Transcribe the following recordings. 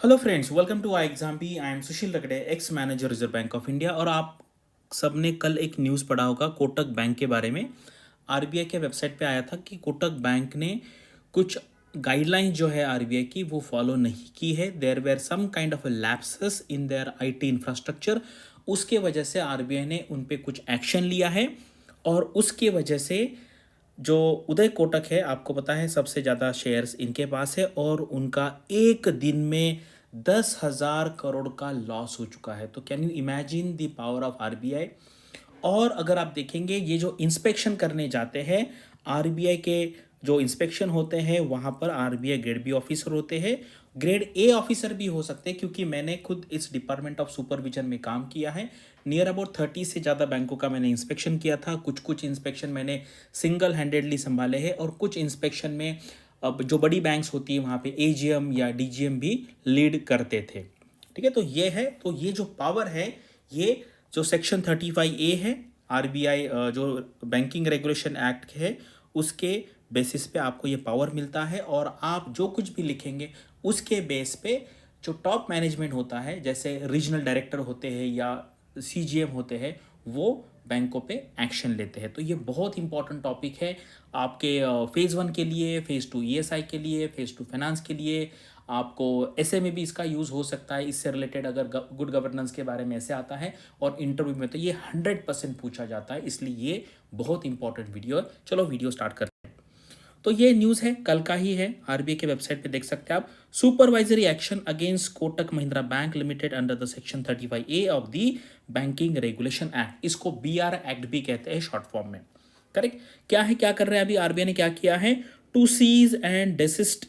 Hello friends, welcome to I exam B. I am Sushil Ragade, ex manager Reserve Bank of India. और आप सबने कल एक न्यूज़ पढ़ा होगा कोटक बैंक के बारे में। आरबीआई के वेबसाइट पे आया था कि कोटक बैंक ने कुछ गाइडलाइन जो है आरबीआई की वो फॉलो नहीं की है। There were some kind of lapses in their IT infrastructure. उसके वजह से आरबीआई ने उन पे कुछ एक्शन लिया है। और उसके वजह से जो उदय कोटक है, आपको पता है सबसे ज़्यादा शेयर्स इनके पास है और उनका एक दिन में 10,000 करोड़ का लॉस हो चुका है। तो can you imagine the power of RBI. और अगर आप देखेंगे ये जो इंस्पेक्शन करने जाते हैं आरबीआई के, जो इंस्पेक्शन होते हैं वहाँ पर आरबीआई ग्रेड बी ऑफिसर होते हैं, ग्रेड ए ऑफिसर भी हो सकते हैं, क्योंकि मैंने खुद इस डिपार्टमेंट ऑफ सुपरविजन में काम किया है। नियर अबाउट 30 से ज़्यादा बैंकों का मैंने इंस्पेक्शन किया था। कुछ कुछ इंस्पेक्शन मैंने सिंगल हैंडेडली संभाले हैं और कुछ इंस्पेक्शन में अब जो बड़ी बैंक्स होती है वहाँ पे एजीएम या डीजीएम भी लीड करते थे। ठीक है, तो ये है, तो ये जो पावर है, ये जो सेक्शन 35A है आरबीआई जो बैंकिंग रेगुलेशन एक्ट है उसके बेसिस पे आपको ये पावर मिलता है। और आप जो कुछ भी लिखेंगे उसके बेस पे जो टॉप मैनेजमेंट होता है, जैसे रीजनल डायरेक्टर होते हैं या सीजीएम होते हैं, वो बैंकों पे एक्शन लेते हैं। तो ये बहुत इंपॉर्टेंट टॉपिक है आपके फेज़ 1 के लिए, फेज़ 2 ईएसआई के लिए, फेज़ 2 फाइनेंस के लिए। आपको ऐसे में भी इसका यूज़ हो सकता है, इससे रिलेटेड अगर गुड गवर्नेंस के बारे में ऐसे आता है और इंटरव्यू में तो ये 100% पूछा जाता है। इसलिए ये बहुत इंपॉर्टेंट वीडियो है। चलो वीडियो स्टार्ट करते हैं। तो ये न्यूज़ है, कल का ही है, आरबीआई के वेबसाइट पे देख सकते हैं आप। Supervisory action against Kotak Mahindra bank limited under the section 35A of the banking regulation act. इसको बीआर एक्ट भी कहते हैं शॉर्ट फॉर्म में। करेक्ट। क्या है, क्या कर रहे हैं अभी आरबीआई ने क्या किया है? To cease and desist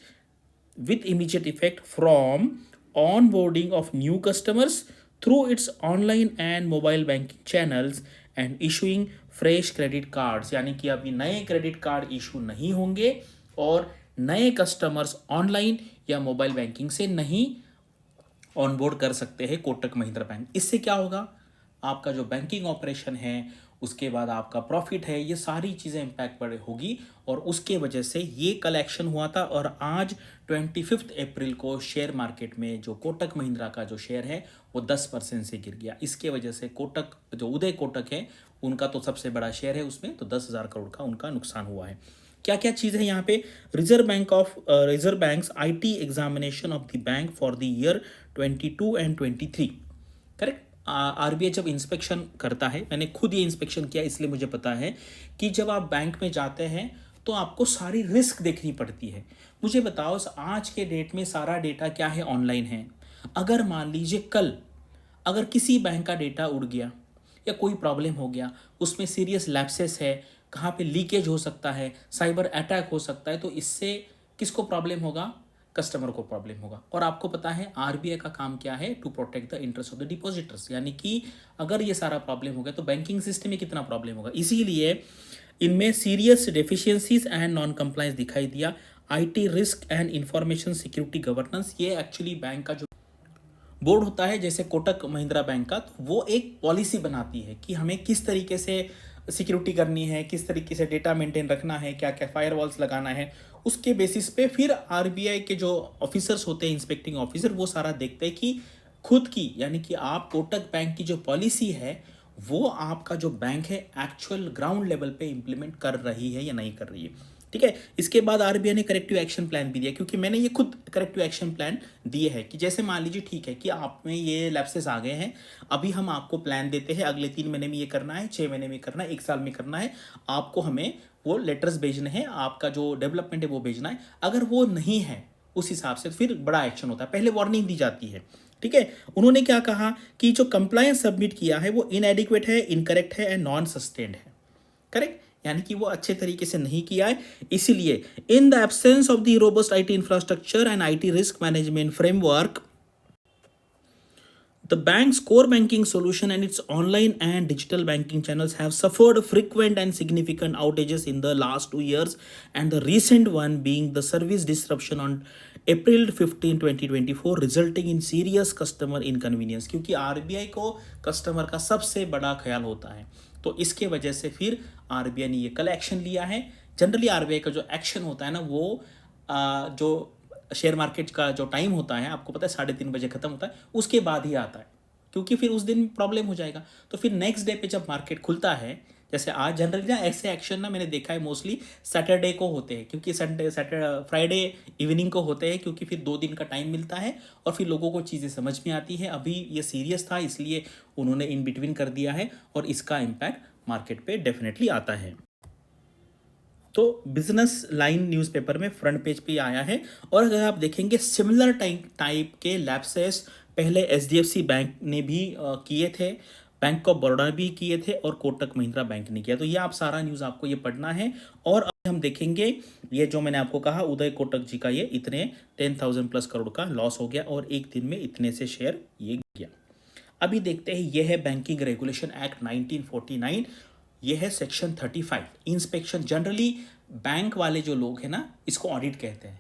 with immediate effect from onboarding of new customers through its online and mobile banking channels and issuing fresh credit cards। यानी कि अभी नए क्रेडिट कार्ड इशू नहीं होंगे और नए कस्टमर्स ऑनलाइन या मोबाइल बैंकिंग से नहीं ऑनबोर्ड कर सकते हैं कोटक महिंद्रा बैंक। इससे क्या होगा? आपका जो बैंकिंग ऑपरेशन है, उसके बाद आपका प्रॉफिट है, ये सारी चीज़ें इम्पैक्ट पड़े होगी। और उसके वजह से ये कल एक्शन हुआ था और आज 25 अप्रैल को शेयर मार्केट में जो कोटक महिंद्रा का जो शेयर है वो 10% से गिर गया। इसके वजह से कोटक, जो उदय कोटक है, उनका तो सबसे बड़ा शेयर है उसमें, तो 10,000 करोड़ का उनका नुकसान हुआ है। क्या क्या चीज़ है यहाँ पे? Reserve banks IT examination of the bank for the year 22 and 23। Correct. RBI जब इंस्पेक्शन करता है, मैंने खुद ये इंस्पेक्शन किया इसलिए मुझे पता है कि जब आप बैंक में जाते हैं तो आपको सारी रिस्क देखनी पड़ती है। मुझे बताओ, आज के डेट में सारा डेटा क्या है? ऑनलाइन है। अगर मान लीजिए कल अगर किसी बैंक का डेटा उड़ गया या कोई प्रॉब्लम हो गया, उसमें सीरियस लैप्सेस है, कहाँ पे लीकेज हो सकता है, साइबर अटैक हो सकता है, तो इससे किसको प्रॉब्लम होगा? कस्टमर को प्रॉब्लम होगा। और आपको पता है आरबीआई का काम क्या है? To protect the interest of the depositors. यानी कि अगर ये सारा प्रॉब्लम हो गया तो बैंकिंग सिस्टम में कितना प्रॉब्लम होगा। इसीलिए इनमें serious deficiencies and non compliance दिखाई दिया। IT risk and information security governance, ये एक्चुअली बैंक का जो बोर्ड होता है जैसे कोटक महिंद्रा बैंक का, तो वो एक पॉलिसी बनाती है कि हमें किस तरीके से सिक्योरिटी करनी है, किस तरीके से डेटा मेंटेन रखना है, क्या क्या फायरवॉल्स लगाना है। उसके बेसिस पे फिर आरबीआई के जो ऑफिसर्स होते हैं, इंस्पेक्टिंग ऑफिसर, वो सारा देखते हैं कि खुद की, यानी कि आप कोटक बैंक की जो पॉलिसी है वो आपका जो बैंक है एक्चुअल ग्राउंड लेवल पे इंप्लीमेंट कर रही है या नहीं कर रही है। ठीक है। इसके बाद आरबीआई ने करेक्टिव एक्शन प्लान भी दिया, क्योंकि मैंने ये खुद करेक्टिव एक्शन प्लान दिए हैं कि जैसे मान लीजिए ठीक है कि आप में ये लैप्सेस आ गए हैं, अभी हम आपको प्लान देते हैं, अगले 3 महीने में ये करना है, 6 महीने में करना है, 1 साल में करना है, आपको हमें वो लेटर्स भेजने हैं, आपका जो डेवलपमेंट है वो भेजना है। अगर वो नहीं है उस हिसाब से फिर बड़ा एक्शन होता है, पहले वार्निंग दी जाती है। ठीक है। उन्होंने क्या कहा कि जो कंप्लायंस सबमिट किया है वो इनएडिक्वेट है, इनकरेक्ट है एंड नॉन सस्टेन्ड है। करेक्ट। यानी कि वो अच्छे तरीके से नहीं किया है। इसीलिए in the absence of the robust IT infrastructure and IT risk management framework, the bank's core banking solution and its online and digital banking channels have suffered frequent and significant outages in the last 2 years, and the recent one being the service disruption on April 15, 2024, resulting in serious customer inconvenience। क्योंकि RBI को customer का सबसे बड़ा ख्याल होता है, तो इसके वजह से फिर आरबीआई ने ये कल एक्शन लिया है। जनरली आरबीआई का जो एक्शन होता है ना, वो जो शेयर मार्केट का जो टाइम होता है आपको पता है 3:30 बजे खत्म होता है, उसके बाद ही आता है, क्योंकि फिर उस दिन प्रॉब्लम हो जाएगा। तो फिर नेक्स्ट डे पे जब मार्केट खुलता है, जैसे आज जनरली ना ऐसे एक्शन ना मैंने देखा है मोस्टली सैटरडे को होते हैं, क्योंकि सैटरडे फ्राइडे इवनिंग को होते हैं, क्योंकि फिर 2 दिन का टाइम मिलता है और फिर लोगों को चीज़ें समझ में आती है। अभी ये सीरियस था इसलिए उन्होंने इन बिटवीन कर दिया है और इसका इम्पैक्ट मार्केट पे डेफिनेटली आता है। तो बिजनेस लाइन न्यूज़पेपर में फ्रंट पेज पे आया है। और अगर आप देखेंगे सिमिलर टाइप के लैप्सेस पहले एचडीएफसी बैंक ने भी किए थे, बैंक ऑफ बड़ौदा भी किए थे और कोटक महिंद्रा बैंक ने किया। तो ये आप सारा न्यूज़ आपको ये पढ़ना है। और अभी हम देखेंगे ये जो मैंने आपको कहा उदय कोटक जी का ये इतने 10,000+ करोड़ का लॉस हो गया और एक दिन में इतने से शेयर ये गया। अभी देखते हैं ये है बैंकिंग रेगुलेशन एक्ट 1949। ये है सेक्शन 35 इंस्पेक्शन। जनरली बैंक वाले जो लोग हैं ना इसको ऑडिट कहते हैं,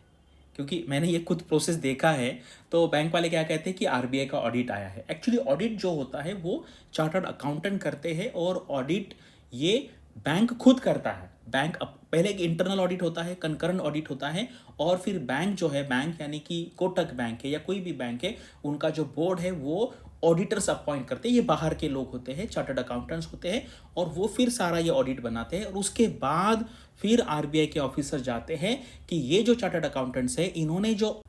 क्योंकि मैंने ये खुद प्रोसेस देखा है। तो बैंक वाले क्या कहते हैं कि आरबीआई का ऑडिट आया है। एक्चुअली ऑडिट जो होता है वो चार्टर्ड अकाउंटेंट करते हैं और ऑडिट ये बैंक खुद करता है। बैंक पहले एक इंटरनल ऑडिट होता है, कंकरेंट ऑडिट होता है, और फिर बैंक जो है, बैंक यानी कि कोटक बैंक है या कोई भी बैंक है, उनका जो बोर्ड है वो ऑडिटर्स अपॉइंट करते हैं। ये बाहर के लोग होते हैं, चार्टर्ड अकाउंटेंट्स होते हैं, और वो फिर सारा ये ऑडिट बनाते हैं। और उसके बाद फिर आरबीआई के ऑफिसर जाते हैं कि ये जो चार्टर्ड अकाउंटेंट्स है इन्होंने जो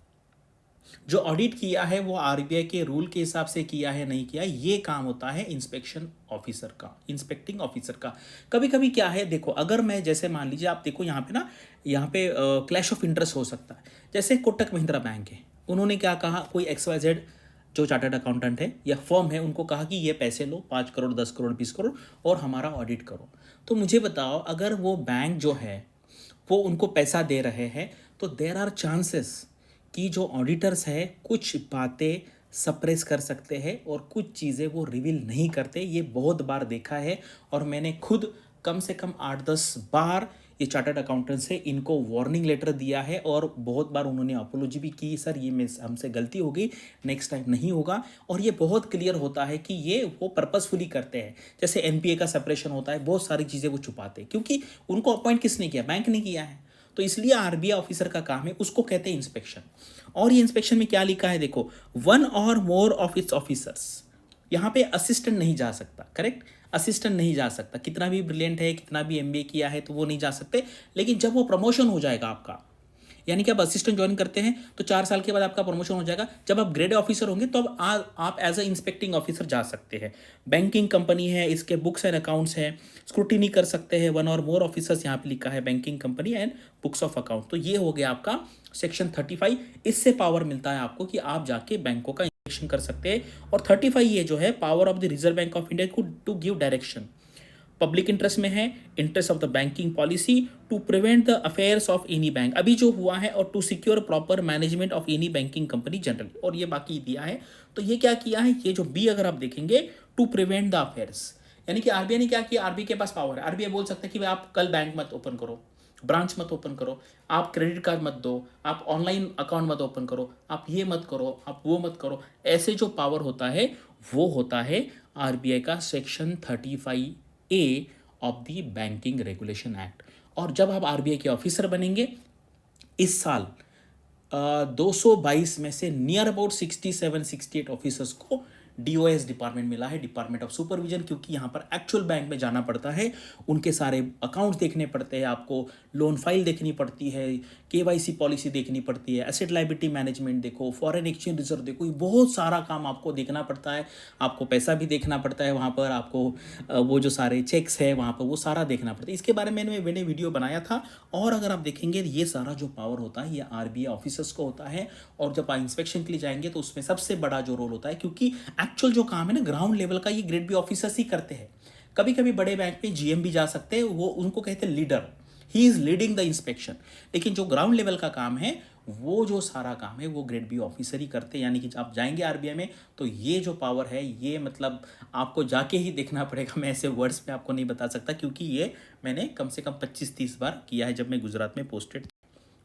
ऑडिट किया है वो आरबीआई के रूल के हिसाब से किया है नहीं किया। ये काम होता है इंस्पेक्शन ऑफिसर का, इंस्पेक्टिंग ऑफिसर का। कभी कभी क्या है देखो, अगर मैं जैसे मान लीजिए आप देखो यहाँ पे ना, यहाँ पे क्लैश ऑफ इंटरेस्ट हो सकता है। जैसे कोटक महिंद्रा बैंक है, उन्होंने क्या कहा, कोई XYZ जो चार्टर्ड अकाउंटेंट है या फर्म है उनको कहा कि ये पैसे लो 5 करोड़ 10 करोड़ 20 करोड़ और हमारा ऑडिट करो। तो मुझे बताओ अगर वो बैंक जो है वो उनको पैसा दे रहे हैं तो देयर आर चांसेस कि जो ऑडिटर्स है कुछ बातें सप्रेस कर सकते हैं और कुछ चीज़ें वो रिवील नहीं करते। ये बहुत बार देखा है और मैंने खुद कम से कम 8-10 बार ये चार्टर्ड अकाउंटेंट से इनको वार्निंग लेटर दिया है और बहुत बार उन्होंने अपोलॉजी भी की, सर ये हमसे गलती हो गई, नेक्स्ट टाइम नहीं होगा। और ये बहुत क्लियर होता है कि ये वो पर्पसफुली करते हैं। जैसे एनपीए का सेपरेशन होता है, बहुत सारी चीज़ें वो छुपाते हैं, क्योंकि उनको अपॉइंट किसने किया, बैंक ने किया है। तो इसलिए आरबीआई ऑफिसर का काम है, उसको कहते हैं इंस्पेक्शन। और ये इंस्पेक्शन में क्या लिखा है देखो, 1 और मोर ऑफ इट्स ऑफिसर्स। यहाँ पे असिस्टेंट नहीं जा सकता, करेक्ट, असिस्टेंट नहीं जा सकता। कितना भी ब्रिलियंट है, कितना भी एमबीए किया है तो वो नहीं जा सकते। लेकिन जब वो प्रमोशन हो जाएगा आपका, यानी कि आप असिस्टेंट ज्वाइन करते हैं तो 4 साल के बाद आपका प्रमोशन हो जाएगा। जब आप ग्रेड ऑफिसर होंगे तो अब आप एज अ इंस्पेक्टिंग ऑफिसर जा सकते हैं। बैंकिंग कंपनी है, इसके बुक्स एंड अकाउंट्स है, स्क्रूटिनी कर सकते हैं। 1 और मोर ऑफिसर्स यहाँ पे लिखा है, banking company and books of account. तो ये हो गया आपका सेक्शन 35। इससे पावर मिलता है आपको कि आप जाके बैंकों का इंस्पेक्शन कर सकते हैं। और 35 ये जो है power of the Reserve Bank of India to give direction, public interest में है, interest of the banking policy, to prevent the affairs of any bank, अभी जो हुआ है, और to secure proper management of any banking company general, और ये बाकी दिया है। तो ये क्या किया है, ये जो बी अगर आप देखेंगे, टू प्रिवेंट द अफेयर्स, यानी कि आरबीआई ने क्या किया, आरबीआई के पास पावर है। आरबीआई बोल सकता है कि भाई आप कल बैंक मत ओपन करो, ब्रांच मत ओपन करो, आप क्रेडिट कार्ड मत दो, आप ऑनलाइन अकाउंट मत ओपन करो, आप ये मत करो, आप वो मत करो। ऐसे जो पावर होता है वो होता है आरबीआई का section 35A of the banking regulation act. और जब आप आरबीआई के ऑफिसर बनेंगे इस साल 222 में से नियर अबाउट 67-68 ऑफिसर्स को डीओएस डिपार्टमेंट मिला है, डिपार्टमेंट ऑफ सुपरविजन, क्योंकि यहाँ पर एक्चुअल बैंक में जाना पड़ता है, उनके सारे अकाउंट्स देखने पड़ते हैं, आपको लोन फाइल देखनी पड़ती है, केवाईसी पॉलिसी देखनी पड़ती है, एसेट लायबिलिटी मैनेजमेंट देखो, फॉरेन एक्सचेंज रिजर्व देखो, बहुत सारा काम आपको देखना पड़ता है। आपको पैसा भी देखना पड़ता है वहाँ पर, आपको वो जो सारे चेक्स है वहाँ पर वो सारा देखना पड़ता है। इसके बारे में मैंने वीडियो बनाया था। और अगर आप देखेंगे ये सारा जो पावर होता है ये आरबीआई ऑफिसर्स को होता है। और जब आप इंस्पेक्शन के लिए जाएंगे तो उसमें सबसे बड़ा जो रोल होता है, क्योंकि एक्चुअल जो काम है ना ग्राउंड लेवल का, ये ग्रेड बी ऑफिसर्स ही करते हैं। कभी कभी बड़े बैंक पे जीएम भी जा सकते हैं, वो उनको कहते हैं leader, he is leading the inspection. लेकिन जो ग्राउंड लेवल का काम है वो जो सारा काम है वो ग्रेड बी ऑफिसर ही करते हैं। यानी कि आप जाएंगे आरबीआई में तो ये जो पावर है ये मतलब आपको जाके ही देखना पड़ेगा। मैं ऐसे वर्ड्स में आपको नहीं बता सकता, क्योंकि ये मैंने कम से कम 25-30 बार किया है जब मैं गुजरात में पोस्टेड।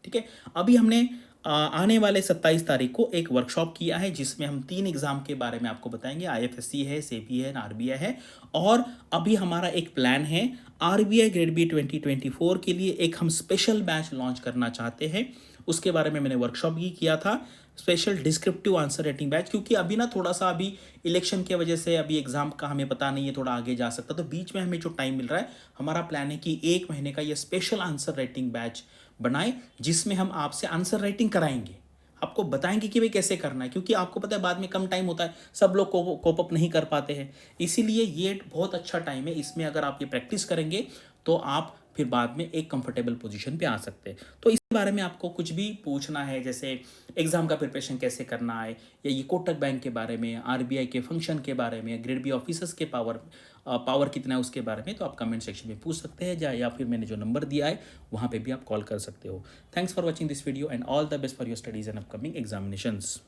ठीक है, अभी हमने आने वाले 27 तारीख को एक वर्कशॉप किया है जिसमें हम 3 एग्जाम के बारे में आपको बताएंगे। आईएफएससी है, सेबी है, आरबीआई है। और अभी हमारा एक प्लान है आरबीआई ग्रेड बी 2024 के लिए, एक हम स्पेशल बैच लॉन्च करना चाहते हैं। उसके बारे में मैंने वर्कशॉप भी किया था, special descriptive answer writing batch, क्योंकि अभी ना थोड़ा सा अभी इलेक्शन की वजह से अभी एग्जाम का हमें पता नहीं है, थोड़ा आगे जा सकता, तो बीच में हमें जो टाइम मिल रहा है, हमारा प्लान है कि 1 महीने का ये स्पेशल आंसर राइटिंग बैच बनाए, जिसमें हम आपसे आंसर राइटिंग कराएंगे, आपको बताएंगे कि भाई कैसे करना है, क्योंकि आपको पता है बाद में कम टाइम होता है, सब लोग कोप अप नहीं कर पाते हैं। इसीलिए ये बहुत अच्छा टाइम है, इसमें अगर आप ये प्रैक्टिस करेंगे तो आप फिर बाद में एक कंफर्टेबल पोजीशन पे आ सकते हैं। तो इसके बारे में आपको कुछ भी पूछना है, जैसे एग्जाम का प्रिपरेशन कैसे करना है, या ये कोटक बैंक के बारे में, आरबीआई के फंक्शन के बारे में, ग्रेड बी ऑफिसर्स के पावर कितना है उसके बारे में, तो आप कमेंट सेक्शन में पूछ सकते हैं, या फिर मैंने जो नंबर दिया है वहाँ पे भी आप कॉल कर सकते हो। Thanks for watching this video and all the best for your studies and upcoming examinations.